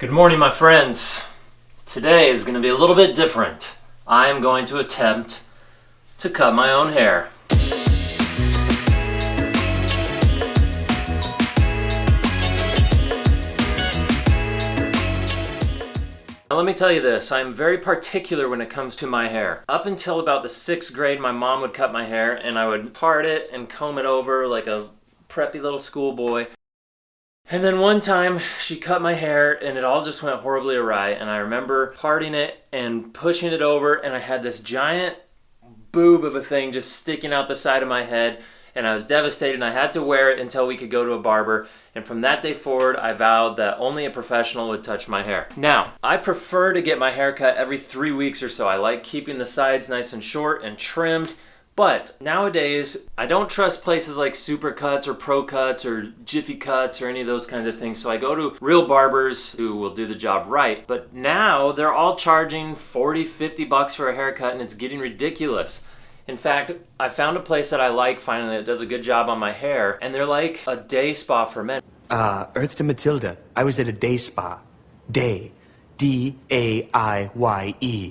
Good morning, my friends. Today is going to be a little bit different. I am going to attempt to cut my own hair. Now let me tell you this, I'm very particular when it comes to my hair. Up until about the 6th grade, my mom would cut my hair and I would part it and comb it over like a preppy little schoolboy. And then one time she cut my hair and it all just went horribly awry, and I remember parting it and pushing it over, and I had this giant boob of a thing just sticking out the side of my head, and I was devastated, and I had to wear it until we could go to a barber. And from that day forward, I vowed that only a professional would touch my hair. Now, I prefer to get my hair cut every 3 weeks or so. I like keeping the sides nice and short and trimmed. But nowadays, I don't trust places like Supercuts or Pro Cuts or Jiffy Cuts or any of those kinds of things. So I go to real barbers who will do the job right. But now they're all charging $40, $50 for a haircut, and it's getting ridiculous. In fact, I found a place that I like finally that does a good job on my hair, and they're like a day spa for men. Earth to Matilda. I was at a day spa. Day. D-A-I-Y-E.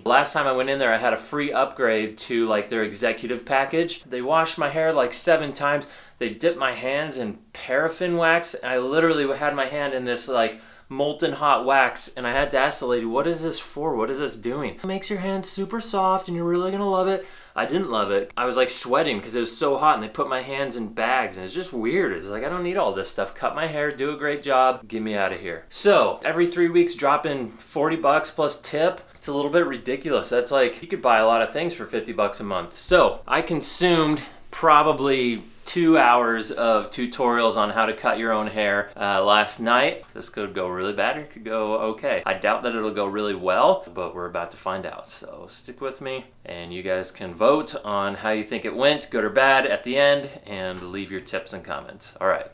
Last time I went in there, I had a free upgrade to like their executive package. They washed my hair like 7 times. They dipped my hands in paraffin wax, and I literally had my hand in this like molten hot wax, and I had to ask the lady, what is this for? What is this doing? It makes your hands super soft and you're really gonna love it. I didn't love it. I was like sweating because it was so hot, and they put my hands in bags, and it's just weird. It's like, I don't need all this stuff. Cut my hair, do a great job, get me out of here. So every 3 weeks, drop in $40 plus tip. It's a little bit ridiculous. That's like, you could buy a lot of things for $50 a month. So I consumed probably 2 hours of tutorials on how to cut your own hair last night. This could go really bad or it could go okay. I doubt that it'll go really well, but we're about to find out. So stick with me, and you guys can vote on how you think it went, good or bad, at the end, and leave your tips and comments. All right.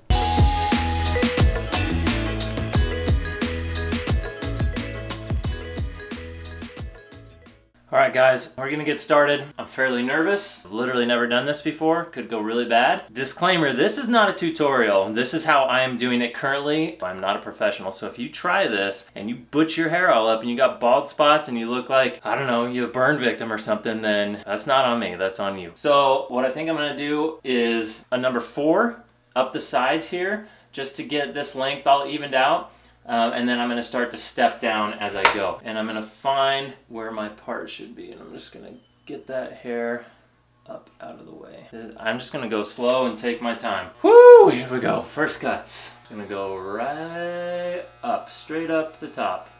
Alright guys, we're gonna get started. I'm fairly nervous. I've literally never done this before. Could go really bad. Disclaimer, this is not a tutorial. This is how I am doing it currently. I'm not a professional, so if you try this and you butch your hair all up and you got bald spots and you look like, I don't know, you're a burn victim or something, then that's not on me, that's on you. So what I think I'm gonna do is a number 4 up the sides here, just to get this length all evened out. And then I'm going to start to step down as I go. And I'm going to find where my part should be. And I'm just going to get that hair up out of the way. I'm just going to go slow and take my time. Woo! Here we go. First cuts. I'm going to go right up, straight up the top.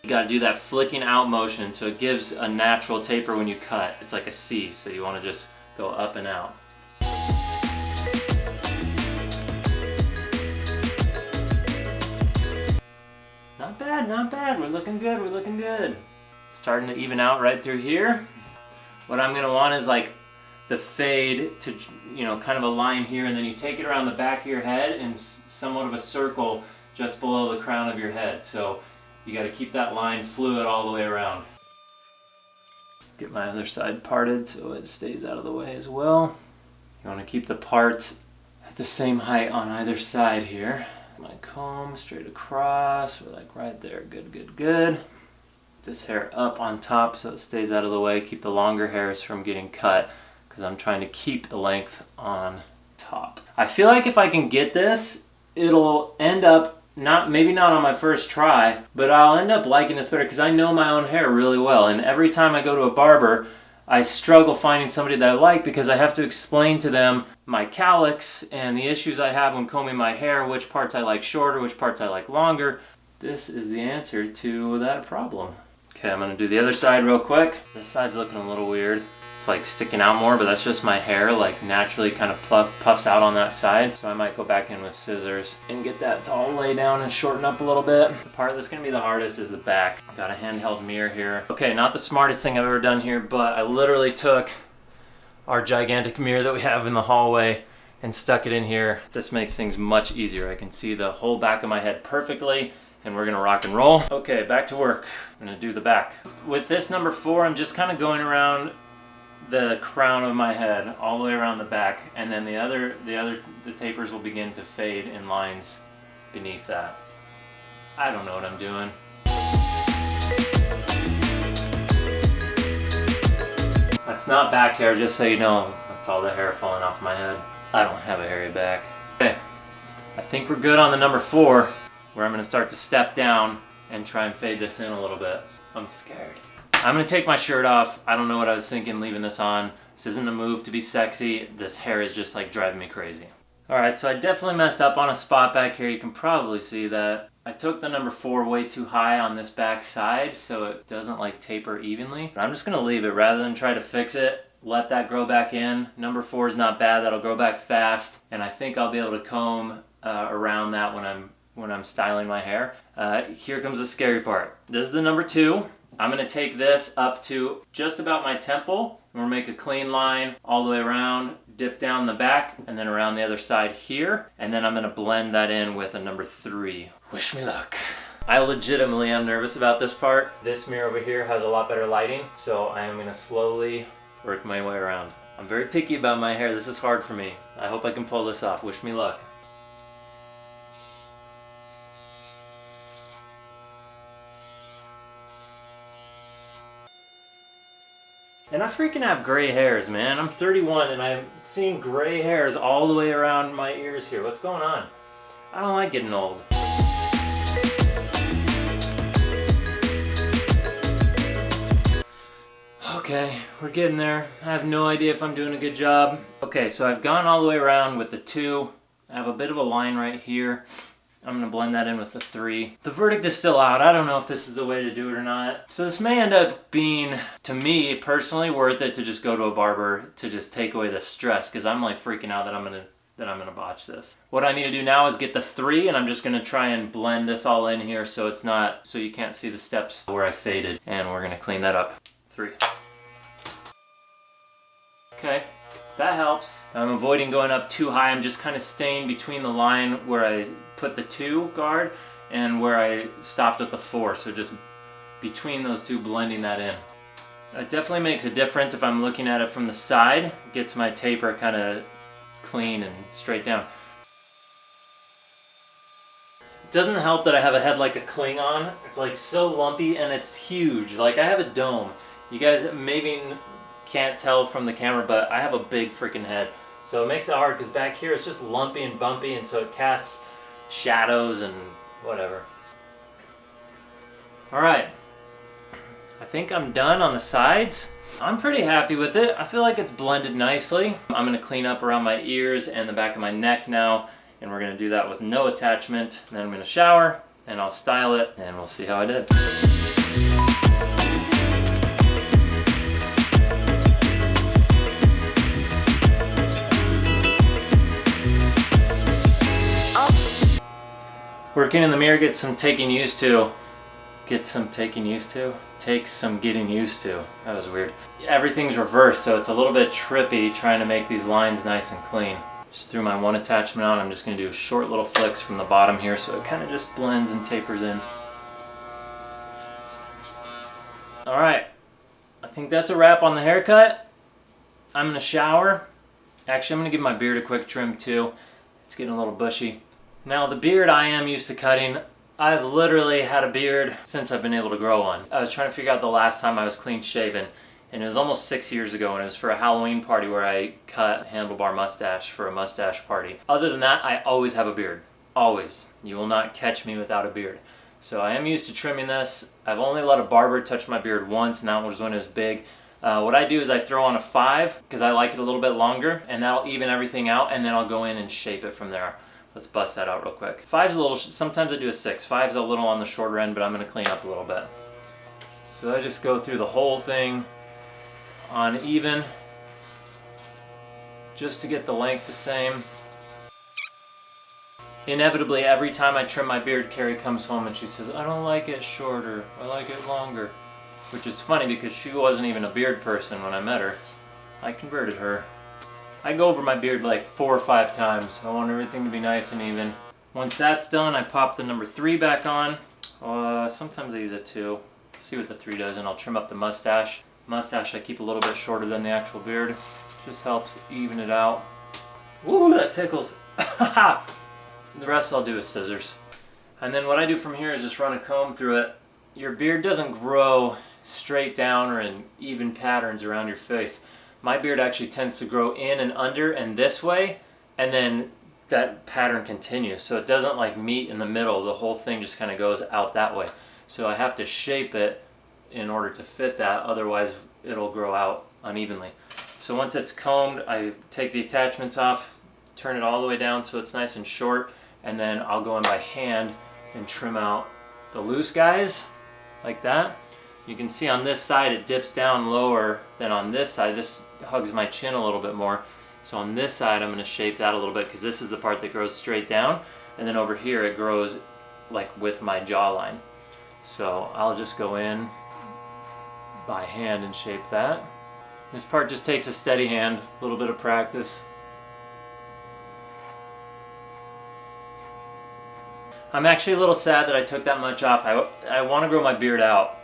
You got to do that flicking out motion so it gives a natural taper when you cut. It's like a C, so you want to just go up and out. Not bad, not bad. We're looking good, we're looking good. Starting to even out right through here. What I'm gonna want is like the fade to, you know, kind of a line here, and then you take it around the back of your head and somewhat of a circle just below the crown of your head. So you gotta keep that line fluid all the way around. Get my other side parted so it stays out of the way as well. You wanna keep the parts at the same height on either side here. My comb straight across, we're like right there, good, good, good. This hair up on top so it stays out of the way. Keep the longer hairs from getting cut because I'm trying to keep the length on top. I feel like if I can get this, it'll end up, maybe not on my first try, but I'll end up liking this better because I know my own hair really well. And every time I go to a barber, I struggle finding somebody that I like because I have to explain to them my cowlicks and the issues I have when combing my hair, which parts I like shorter, which parts I like longer. This is the answer to that problem. Okay, I'm gonna do the other side real quick. This side's looking a little weird. It's like sticking out more, but that's just my hair like naturally kind of puffs out on that side. So I might go back in with scissors and get that to all lay down and shorten up a little bit. The part that's gonna be the hardest is the back. I've got a handheld mirror here. Okay, not the smartest thing I've ever done here, but I literally took our gigantic mirror that we have in the hallway and stuck it in here. This makes things much easier. I can see the whole back of my head perfectly, and we're gonna rock and roll. Okay, back to work. I'm gonna do the back. With this number 4, I'm just kind of going around the crown of my head all the way around the back, and then the tapers will begin to fade in lines beneath that. I don't know what I'm doing. That's not back hair, just so you know. That's all the hair falling off my head. I don't have a hairy back. Okay, I think we're good on the number 4, where I'm gonna start to step down and try and fade this in a little bit. I'm scared. I'm gonna take my shirt off. I don't know what I was thinking leaving this on. This isn't a move to be sexy. This hair is just like driving me crazy. All right, so I definitely messed up on a spot back here. You can probably see that. I took the number 4 way too high on this back side, so it doesn't like taper evenly. But I'm just gonna leave it rather than try to fix it. Let that grow back in. Number 4 is not bad. That'll grow back fast, and I think I'll be able to comb around that when I'm styling my hair. Here comes the scary part. This is the number 2. I'm gonna take this up to just about my temple. We're gonna make a clean line all the way around, dip down the back, and then around the other side here. And then I'm gonna blend that in with a number 3. Wish me luck. I legitimately am nervous about this part. This mirror over here has a lot better lighting, so I am gonna slowly work my way around. I'm very picky about my hair. This is hard for me. I hope I can pull this off. Wish me luck. And I freaking have gray hairs, man. I'm 31 and I'm seeing gray hairs all the way around my ears here. What's going on? I don't like getting old. Okay, we're getting there. I have no idea if I'm doing a good job. Okay, so I've gone all the way around with the 2. I have a bit of a line right here. I'm gonna blend that in with the 3. The verdict is still out. I don't know if this is the way to do it or not. So this may end up being, to me personally, worth it to just go to a barber to just take away the stress, because I'm like freaking out that I'm gonna botch this. What I need to do now is get the 3, and I'm just gonna try and blend this all in here so it's not, so you can't see the steps where I faded, and we're gonna clean that up. 3. Okay. That helps. I'm avoiding going up too high. I'm just kind of staying between the line where I put the 2 guard and where I stopped at the 4. So just between those 2, blending that in. It definitely makes a difference if I'm looking at it from the side. It gets my taper kind of clean and straight down. It doesn't help that I have a head like a Klingon. It's like so lumpy and it's huge. Like I have a dome. You guys maybe can't tell from the camera, but I have a big freaking head. So it makes it hard because back here it's just lumpy and bumpy, and so it casts shadows and whatever. All right, I think I'm done on the sides. I'm pretty happy with it. I feel like it's blended nicely. I'm gonna clean up around my ears and the back of my neck now, and we're gonna do that with no attachment. And then I'm gonna shower and I'll style it and we'll see how I did. Working in the mirror gets some taking used to. Takes some getting used to. That was weird. Everything's reversed, so it's a little bit trippy trying to make these lines nice and clean. Just threw my 1 attachment on. I'm just going to do short little flicks from the bottom here so it kind of just blends and tapers in. Alright, I think that's a wrap on the haircut. I'm going to shower. Actually, I'm going to give my beard a quick trim too. It's getting a little bushy. Now the beard I am used to cutting. I've literally had a beard since I've been able to grow one. I was trying to figure out the last time I was clean shaven, and it was almost 6 years ago, and it was for a Halloween party where I cut a handlebar mustache for a mustache party. Other than that, I always have a beard. Always. You will not catch me without a beard. So I am used to trimming this. I've only let a barber touch my beard once, and that was when it was big. What I do is I throw on a 5 because I like it a little bit longer, and that'll even everything out, and then I'll go in and shape it from there. Let's bust that out real quick. 5's a little, sometimes I do a 6. 5's a little on the shorter end, but I'm gonna clean up a little bit. So I just go through the whole thing on even, just to get the length the same. Inevitably, every time I trim my beard, Carrie comes home and she says, I don't like it shorter, I like it longer. Which is funny because she wasn't even a beard person when I met her. I converted her. I go over my beard like 4 or 5 times. I want everything to be nice and even. Once that's done, I pop the number 3 back on. Sometimes I use a 2. See what the 3 does, and I'll trim up the mustache. Mustache I keep a little bit shorter than the actual beard. Just helps even it out. Woo, that tickles. The rest I'll do with scissors. And then what I do from here is just run a comb through it. Your beard doesn't grow straight down or in even patterns around your face. My beard actually tends to grow in and under and this way, and then that pattern continues. So it doesn't like meet in the middle. The whole thing just kind of goes out that way. So I have to shape it in order to fit that, otherwise it'll grow out unevenly. So once it's combed, I take the attachments off, turn it all the way down so it's nice and short, and then I'll go in by hand and trim out the loose guys like that. You can see on this side it dips down lower than on this side. This hugs my chin a little bit more. So on this side I'm going to shape that a little bit because this is the part that grows straight down, and then over here it grows like with my jawline. So I'll just go in by hand and shape that. This part just takes a steady hand, a little bit of practice. I'm actually a little sad that I took that much off. I want to grow my beard out.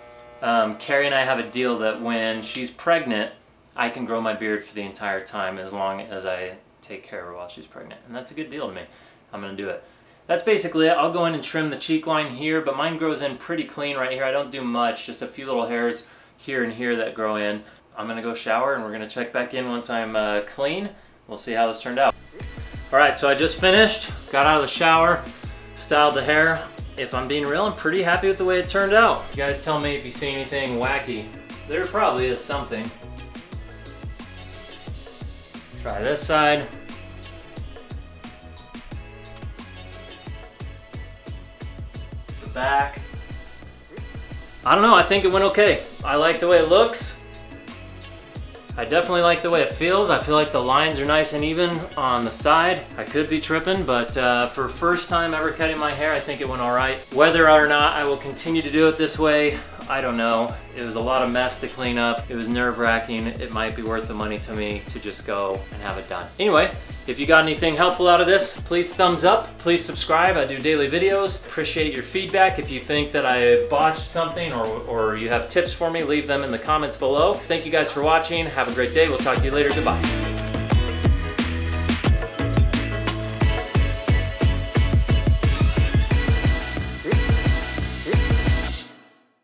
Carrie and I have a deal that when she's pregnant, I can grow my beard for the entire time as long as I take care of her while she's pregnant. And that's a good deal to me. I'm going to do it. That's basically it. I'll go in and trim the cheek line here, but mine grows in pretty clean right here. I don't do much, just a few little hairs here and here that grow in. I'm going to go shower and we're going to check back in once I'm clean. We'll see how this turned out. Alright, so I just finished, got out of the shower, styled the hair. If I'm being real, I'm pretty happy with the way it turned out. You guys tell me if you see anything wacky. There probably is something. Try this side. The back. I don't know, I think it went okay. I like the way it looks. I definitely like the way it feels. I feel like the lines are nice and even on the side. I could be tripping, but for first time ever cutting my hair, I think it went all right. Whether or not I will continue to do it this way, I don't know. It was a lot of mess to clean up. It was nerve-wracking. It might be worth the money to me to just go and have it done. Anyway, if you got anything helpful out of this, please thumbs up, please subscribe. I do daily videos. Appreciate your feedback. If you think that I botched something or you have tips for me, leave them in the comments below. Thank you guys for watching. Have a great day. We'll talk to you later. Goodbye.